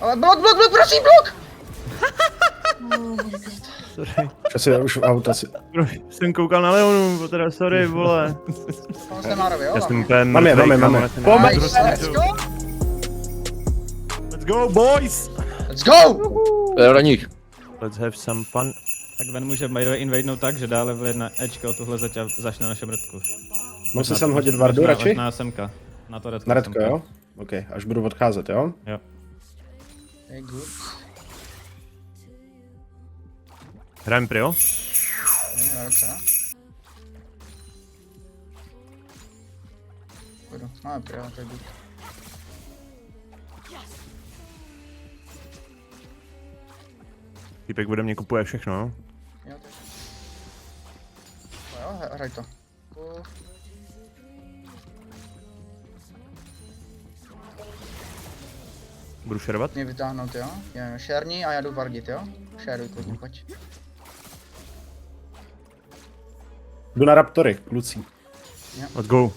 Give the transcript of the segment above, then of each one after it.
Ale blok, prosím, blok! Sorry. Přesně už v auta si. Jsem koukal na Leonu, teda sorry, vole. Jsem Márovi, jo? Já jsem úplně Máme. Pojď, Let's go! let's go, boys! Let's go! Do nich. Let's have some fun. Tak Ven může Majdové invadenout tak, že dále vlije na Ečko o tuhle zeď a začne na našem redku. Mám se sem hodit vardu radši? Na SMK. Na to redku. Na redko, jo? OK, až budu odcházet, jo? Jo. Hey, good. Hrajem prio? Ne, dobře. Půjdu, máme prio, to je good. Týpek ode mě kupuje všechno, jo? Jo, to je. Jo, hraj to. Budu šerovat? Mě vytáhnout, jo? Já šerní a já jdu vardit, jo? Šeruj klidně, pojď. Jdu na Raptory, kluci. Let's go.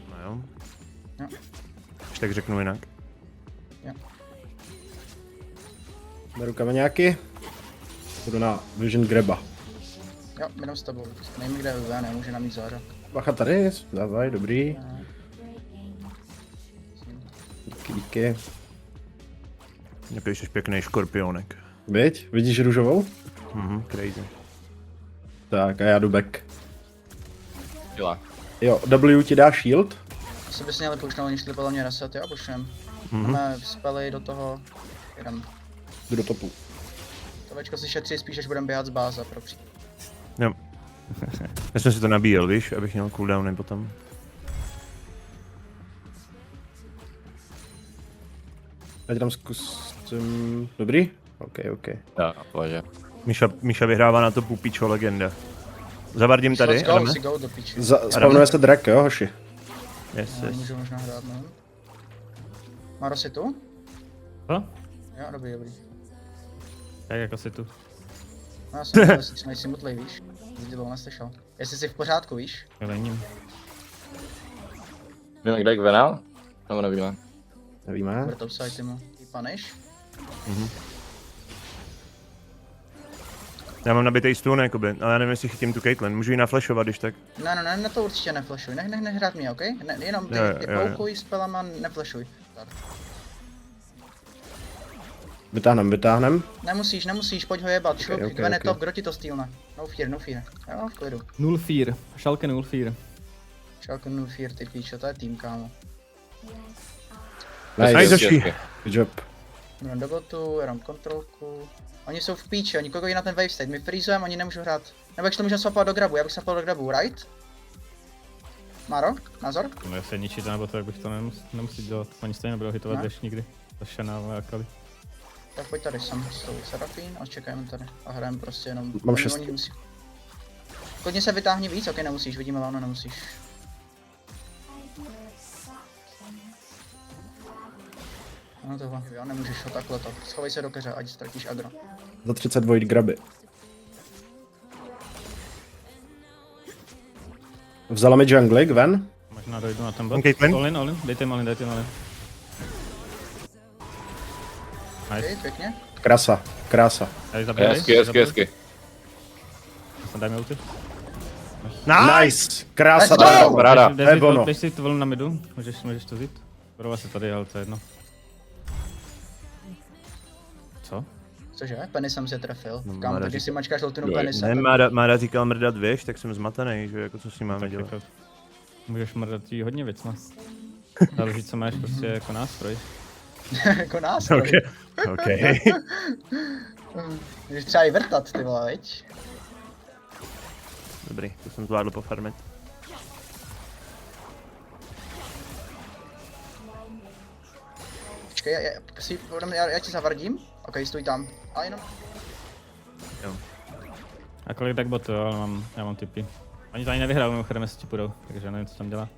No jo. Jo. Když tak řeknu jinak. Jo. Beru kameňáky. Jdu na Vision Graba. Jo, jenom s tebou. Nevím, kde je UV, nemůže na mít zářad. Bacha tady, dávaj, dobrý. Díky. Jaký jsi pěkný škorpionek. Viď? Vidíš růžovou? Crazy. Tak a já jdu back. Dělá. Jo, W ti dá shield. Asi bys měli poušnout, oni šli podle mě reset, jo, pošlem. Máme spely do toho, jedem. Jdu do topu. To Včko si šetří spíš, až budeme běhat z báze pro příklad. Jo. Já jsem si to nabíjel, víš, abych měl cooldowny potom. Já tam zkusím... Dobrý? OK. Jo, pohodě. Míša vyhrává na to píčo legenda. Zavardím tady, Let's go, jdeme? si go do píči. Spavnuje se drak, jo, hoši? Yes, No, yes. můžu možná hrát, no. Maro si tu? Co? Jo, dobrý. Jak jako si tu? No já jsem myslel, jestli třeba nejsi mutlej, víš? Zdělou neslyšel. Jestli jsi v pořádku, víš? Já není. Víme, kde je Gvenal? Nebo nevíme? Nevíme. Bude to psát, Timo. Ty paniš? Já mám nabitej stůl, jakoby, ale já nevím, jestli chytím tu Caitlyn. Můžu ji naflashovat, když tak. Ne, na to určitě neflashuj. Nech hrát mě, okej? Ne, jenom ty Jo. poukuj s pelama, neflashuj. Tak. Vytáhnem. Nemusíš, pojď ho jebat, šup, ok, Gwen je ok. top, kdo ti to stýlne? No fear. Jo, v klidu. Null fear. Schalke null fear. Čelko no fear, ty píčo, to je tým, kámo. Nice, Joshi. Good job. Jdem do botu, jenom kontrolku. Oni jsou v píči, oni koukají na ten wave state, my freezujeme, oni nemůžou hrát. Nebo jak to můžeme swapovat do grabu, já bych swapal do grabu, right? Maro, názor? No jestli ničit nebo to, jak bych to nemusel dělat. Oni stejně nebudou hitovat Ne. dešť nikdy. To Chanel a Akali. Tak pojď tady sem s tou Serafín a čekajme tady. A hrajeme prostě jenom. Mám 6. Oni musí. Klidně se vytáhni víc, ok, nemusíš, vidíme Lano, nemusíš. No tohle, jo, nemůžeš ho takhle to. Schovej se do keře, ať ztratíš agro. Za 30 void graby. Vzala mi jungle, Gwen. Možná dojdu na ten bot. On Caitlyn? All in, dejte jim all in. Nice. Ok, pěkně. Krása. Já ji zabiju. Hezky. Daj mi ulti. Nice! Krása, Let's go! Paráda. Dej si to volnu na midu, můžeš to vzít. Budou se tady, ale to je jedno. Co? Cože? Penny jsem se trefil. No, Kam, Mara takže říká- si mačkáš ultinu Penny Ne, jsem. Mára říkal mrdat věž, tak jsem zmatený, že jako co s ním máme dělat. Jako, můžeš mrdat jí hodně věc, no. Záleží, co máš prostě jako nástroj. Jako nástroj. OK. Můžeš třeba i vrtat, ty vole, viď? Dobrý, to jsem zvládl pofarmit. Počkej, já ti zavardím. Ok, stůj tam. A jenom. Jo. A kolik tak botu, jo, ale já mám typy. Oni to ani nevyhrál, mimochodem, jestli ti půjdou, takže nevím, co tam dělá.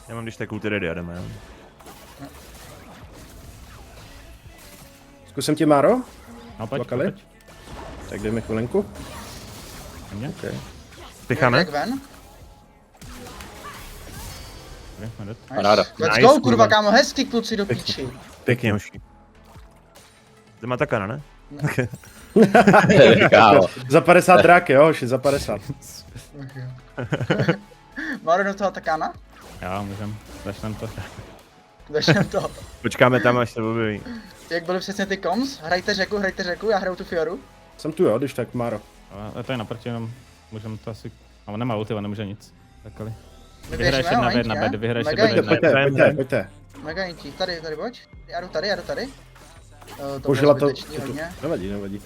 Já mám když tak ulti ready a jdeme, jo. Zkusím ti, Máro? No pojď, Bakali? pojď. Tak dej mi chvilinku. Na mě? Okay. Spěcháme? Jak ven? Okay, jdem. Paráda. Let's Nice, go, kurva. kurva, kámo, hezky kluci do píči. Pěkně, hoší. To má takana, ne? Kámo. Za 50 dráky, jo, hoši, za 50. Máro do toho takána? Jo, můžem. Začneme to. Začneme to. Počkáme tam, až se objeví. Jak byly přesně ty koms? Hrajte řeku, já hraju tu Fioru. Jsem tu, jo, když tak, Máro. Ale to je naproti, jenom můžeme to asi... A on nemá ulti, on nemůže nic. Takhle. My Vyhraješ běžíme, jedna v jedna, ne? bed, vyhraješ Mega jedna v inti, jedna. Pojďte. mega inti. Tady, pojď. Já jdu tady. To Použila bylo to, zbytečný hodně. nevadí.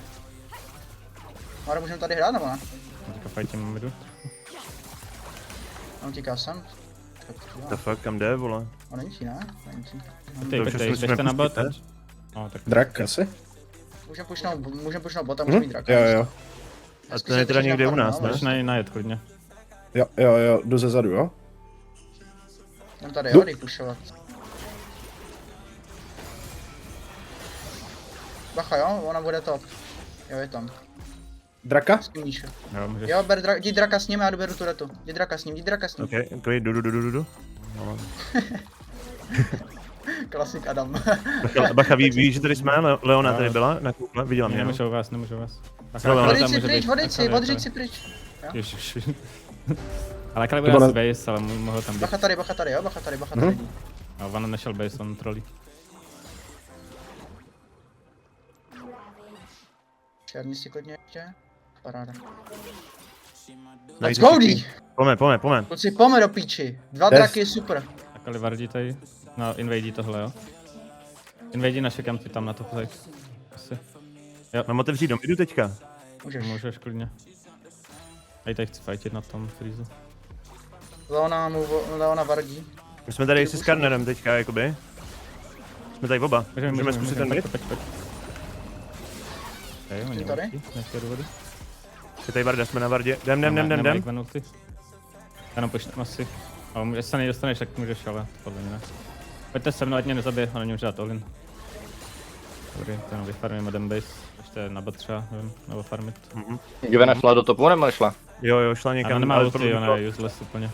Máro, můžeme tady hrát, nebo ne? Teďka fajtím midu. On utíká sem. The fuck, kam jde, vole? On není ne? Není. Ty, Dobře, pojďte, musíme běžte na bot. pustit, No, tak Drak asi? Můžeme pušnout bota, můžeme mít draka. Jo. A to je teda někde u nás, ne? můžeš najet klidně. Jo, jdu ze zadu, jo? Jdem tady, Jdu. jo, dej pušovat. Bacha, jo, ona bude top. Jo, je tam. Draka? Skimíš. Jo, můžeš. Jo, jdi draka s ním, já doberu turetu. Jdi draka s ním. Ok, klid, jdu. No. Klasik Adam. Bacha, ví, že tady jsme, Leona tady byla na kouple, viděla mě, no? Nemůžou vás. Hele, Vodit si pryč. Ježiš. Ale Akali bude asi base, ale mohl tam být. Bacha tady, jo, bacha tady. A on nešel base, on trolí. Černý si klidně ještě. Paráda. Let's Let's go, D! Pome. Kluci, pome do píči. 2 Yes. draky je super. Akali vardí tady. No, invadí tohle, jo. Invadí naše kampy tam na to play. Asi. Mám otevřít dom, jdu teďka. Můžeš klidně. Tady chci fightit na tom freezu. Leona vardí. My jsme tady se Skarnerem teďka, jakoby. Jsme tady oba. Můžeme zkusit ten mid? Pojď. Hej, oni tady? nechtějí do vody. Je tady Varda, jsme na Vardě. Jdem. Jenom počneme asi. Ale jestli se nedostaneš, tak můžeš, ale podle mě ne. Pojďte se mnou, ať mě nezabije, on nemůže dát all-in. Dobrý, to jenom vyfarmíme dem base. Ještě na bot třeba, nevím, nebo farmit. Givena šla do topu, nebo nešla? Jo, šla Ale někam. on nemá ale ulti, ona je useless úplně.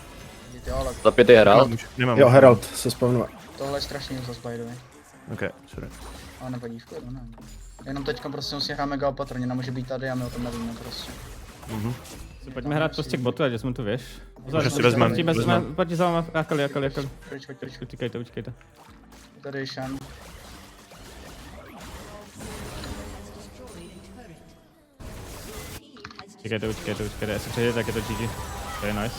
Jo, ale Za 5 je Herald. Nemám. Jo, Herald se spavnuje. tohle je strašný zase by the way. Ok, sorry. Ale nevadí, v klidu, ne. Jenom teďka prostě musím hrát mega opatrně, nemůže být tady a my o tom nevíme prostě. Pojďme hrát prostě k botu, ať jsme tu, věš. Že si vezmem. Pojď za váma, Akali. Pryč. Utíkejte. Tady je Shen. Utíkejte, jestli přejde, tak je to GG. To je nice.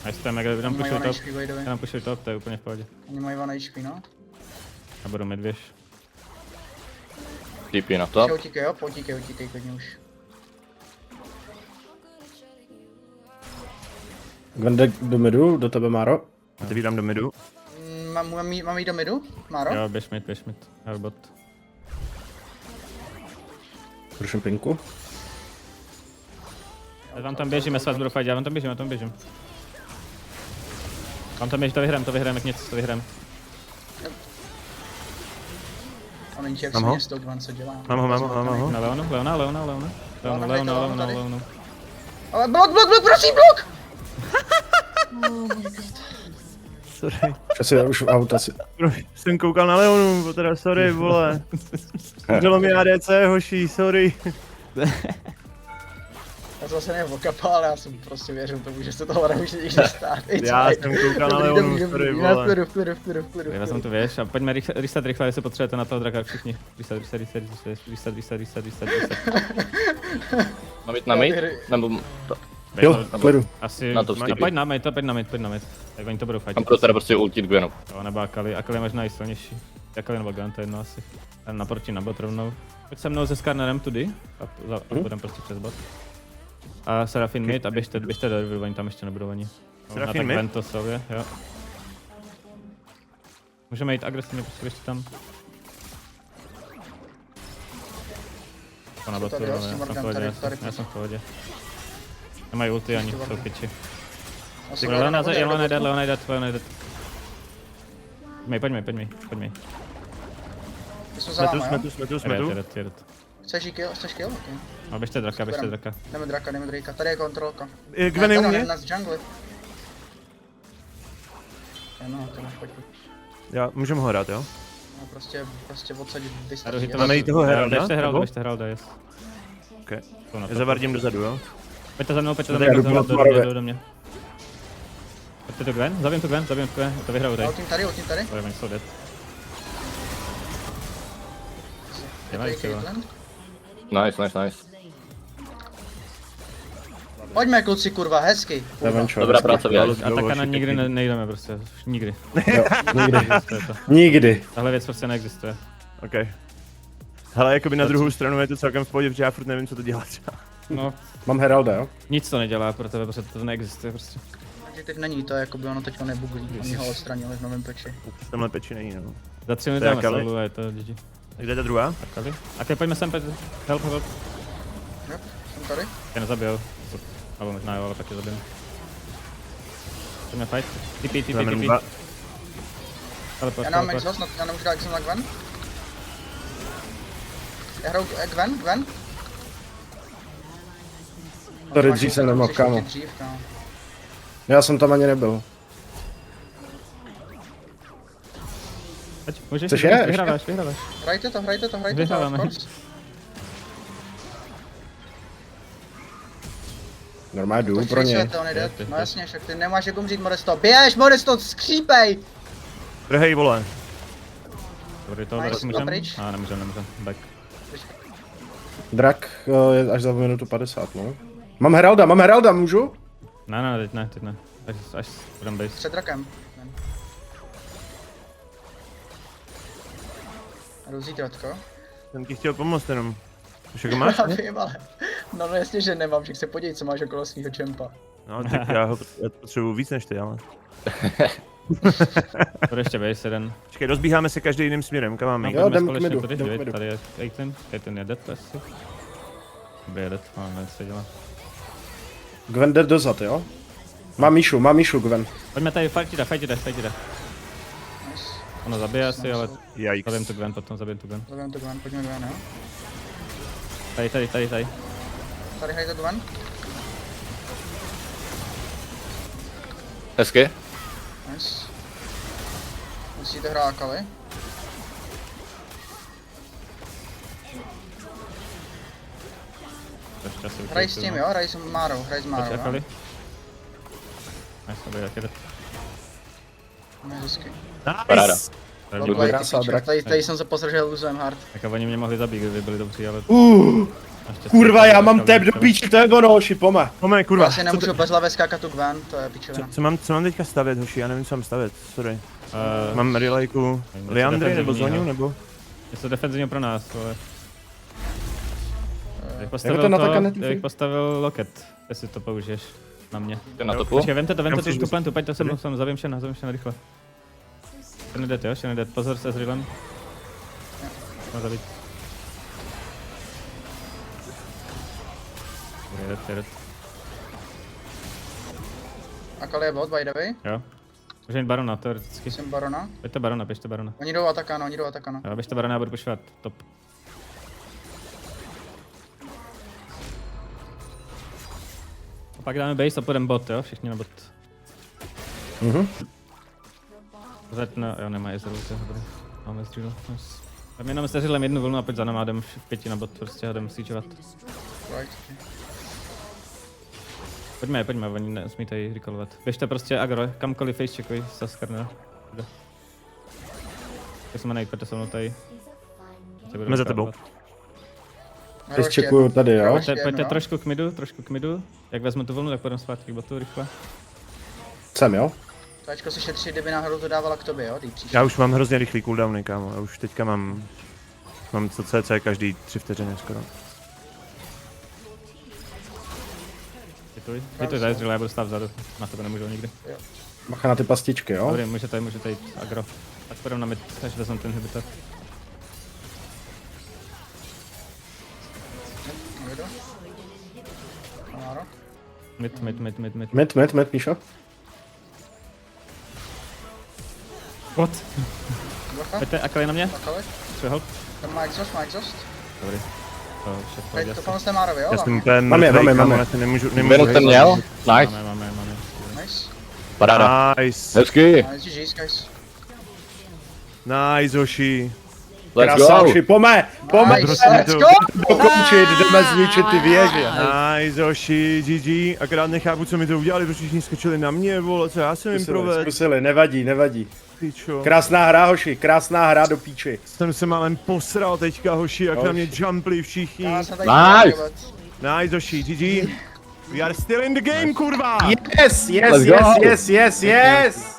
Nice, to je mega, jenom Oni mají pushuj 1 top. HP, by the way. Jenom pushuj top, to je úplně v pohodě. Oni mají 1 HP, no. Já budu mid, věš. TP na top. Utíkej, jo, utíkej klidně už. Gvendek do midu, do tebe, Máro. Otevírám do midu. Mám jít do midu? Máro? Jo, běž mid. Já jdu bot. Ruším pinku. Já vám tam běžím, já se vás budu fight, já vám tam běžím. Vám tam běž, to vyhrajeme, to vyhrajeme. On není jak Mám si ho? mě stoupvan, co dělá. Mám ho. Na Leona. Ale blok, prosím, blok! Sorry. Už v auta si. Jsem koukal na Leonu, teda sorry, vole. Bylo mi ADC, hoší, sorry. Já zase nevím o kapa, ale já jsem prostě věřil tomu, že se tohle nemůže nikdy stát. Já jsem koukal na Leonu, sorry, vole. V klidu. Já jsem tu, věš, a pojďme reset rychle, jestli potřebujete na toho draka všichni. Reset. Mám jít na mid? Nebo to. Jo, klidu. Asi, Na to a vstupy. pojď na mid. Tak oni to budou Tam fightit. pro teda prostě ultit Gwenu. Jo, nebo Akali je možná i silnější. Akali nebo Gant, to je jedno asi. Ten naproti na bot rovnou. Pojď se mnou se Skarnerem tudy, a půjdem prostě přes bot. A Serafin mid a běžte do riveru, oni tam ještě nebudou ani. Serafin mid? Ventosově, jo. Můžeme jít agresivně, prostě běžte tam. Na botu, Tady, jo, ale s tím já jsem v Morgan, pohodě, tady. já jsem v pohodě. Nemají ulti ani, jsou piči. Já jsem Leona Leona jde. Pojďme. Jsme za váma, jo? Jsme tu. Jedet. Chceš kill? Chceš kill? Okay. No, běžte draka, běžte draka. Jdeme draka. Tady je kontrolka. Gwen je u mě? Nás jungle. No, to máš pojď. Já, můžeme ho hrát, jo? No, prostě odsadit Jdu vystačí. hitovat. Máme jít toho Heralda, nebo? Běžte Heralda, yes. Ok. Jsou na Já to. zavardím dozadu, jo? Pojďte za mnou, Já jdu proti Marovi. do mě. Pojďte to Gwen, zabijím to Gwen, to vyhraju tady. Ultim tady. Ale oni jsou dead. Je tady Nice, jo. Caitlyn. Nice. Pojďme kluci, kurva, hezky. Seven shot. Dobrá práce, Jo, věc. A takana nikdy nejdeme prostě, už nikdy. Jo, nikdy. To je to. Nikdy. Tahle věc prostě neexistuje. Ok. Hele, jakoby na druhou stranu je to celkem v pohodě, protože já furt nevím, co to dělá třeba. No, Mám Heralda, jo? nic to nedělá pro tebe, protože to neexistuje prostě. Takže teď není to, jako by ono teďko nebuglí. Oni ho odstranili v novém peči. Tamhle peči není, no. Za 3 To minuty je máme Akali. solu a je to GG. Tak kde je ta druhá? Akali? Akali, pojďme sem, pojď. Help. Jo, jsem tady. Já nezabijel. Alebo možná jo, ale taky zabijem. Pojďme fight. TP. Znamená dva. Teleport, Já nemám teleport. exhaust, já nemůžu dát exhaust na Gwen. Já hraju Gwen. Sorry, dřív jsem nemohl, kámo. Dřív, kámo. Já jsem tam ani nebyl. Pojď, můžeš, Chceš je? vyhráváš. Hrajte to, Vyhráváme. of course. Normálně jdu Pojď pro ně. svět, on jde. Pojď. No jasně, však ty nemáš jak umřít, Modesto. Běž, Modesto, skřípej! Drhej, vole. Dobrý, to Nice, taky můžem? pryč. Nemůžem. Back. Drak je až za minutu 50, no. Mám Heralda, můžu? Ne, teď ne. Až budem base. Před drakem. Jdu zítratko. Jsem ti chtěl pomoct jenom. Už jako máš? Já vím, ale... No jasně, že nemám, že se podívej, co máš okolo svýho čempa. No, tak já potřebuju víc než ty, ale. Bude ještě base jeden. Počkej, rozbíháme se každý jiným směrem, kam máme jít? Jo, Pojďme jdem k společně midu, tudy, jdem k dívej, midu. tady je Caitlyn je dead asi. Dobrý je dead, máme co dělat. Gwen jde dozad, jo? Mám Míšu, Gwen. Pojďme tady, fight jde. Nice. Ono zabije asi, ale Yikes. zabijem tu Gwen, potom zabijem tu Gwen. Zabijem to Gwen, pojďme Gwen, jo? Tady. Tady hrajte Gwen. Hezky. Nice. Musíte hrát Akali. Ještě asi Hraj s tím, jo? Hraj s Márou, Pojď jo? Akali. Nice, dobrý, jak jde. No, hezky. Paráda. Loblej, Krása, drak. tady jsem se pozrel, že losem hard. Tak a oni mě mohli zabít, kdyby byli dobří, ale... naštěstí Kurva, to já mám Akali tep do nechtěl. píči, to je ono, hoši, pome. Pome, kurva. Já si nemůžu bezhlavě skákat tu Gwen, to je pičovina. Co mám teďka stavět, hoši? Já nevím, co mám stavět, sorry. Eh, Mám relajku něco Leandry nebo defenzivního. Zoniu, nebo? Něco defenzivního pro nás, ale... Jak Jako postavil ten to, atak na jak postavil loket, jestli to použiješ na mě. Jde na topu. Počkej, vemte Kam tu chceš tu plantu, pojďte se mnou, sem, zavím všechno rychle. Ještě nedet, pozor se s Rilem. Má zabít. Jedet. Akali je bot, by the way. Jo. Může jít barona, teoreticky. Jsem Barona. Běžte barona. Oni jdou atakano. Jo, běžte barona, já budu pušovat, top. A pak dáme base a půjdeme bot, jo, všichni na bot. Zatna, jo, nemá Ezreal, to je dobrý. Máme Ezreal, nice. Tam jenom s Ezrealem jednu vlnu a pojď za náma, jdem v 5 na bot, prostě a jdem sýčovat. Right. Pojďme, oni nesmí tady recallovat. Běžte prostě agro, kamkoliv face checkuj za Skarnera. Tak jsme nejít, pojďte se mnou tady. Jsme za tebou. Teď čekuju tady, jo? Pojďte trošku k midu. Jak vezmu tu vlnu, tak půjdeme zpátky k botu rychle. Jsem, jo? Tačko si šetří, kdyby náhodou to dávala k tobě, jo? Ty příště. Já už mám hrozně rychlý cooldowny, kámo. Já už teďka mám to CC každý 3 vteřiny skoro. Hituj za Ezreala, já budu stát vzadu. Na tebe nemůžu nikdy. Bacha na ty pastičky, jo? Dobrý, můžete jít agro. Tak půjdeme na mid, až vezmu ten inhibitor. Nejdu. Amaro. Mid. Míšo. What? Bacha. Pojďte, Akali na mě. Akali. Help. Ten má exhaust. Dobrý. To vše v Tady pohodě to asi. pomozte Márovi, jo? Já jsem ten Mám je, mrtvej, mám je, kámo, mám je. já se nemůžu Byl ten hejbat. měl? Nice. Máme. Nice. Paráda. Nice. Hezky. Nice, GG's, guys. Nice, Hoši. Let's Krása, go. hoši, pome! Nice, let's go! Dokončit, jdeme zničit ty věže. Nice, Hoši, GG. Akorát nechápu, co mi to udělali, protože všichni skočili na mě, vole, co já jsem jim provedl, Zkusili, nevadí. pičo. Krásná hra, hoši, krásná hra do píči. Jsem se málem posral teďka, Hoši, jak na mě Hoši. jumpli všichni. Já jsem tady Nice. chtěl Nice, Hoši, GG. We are still in the game, kurva! Yes, Let's go. yes.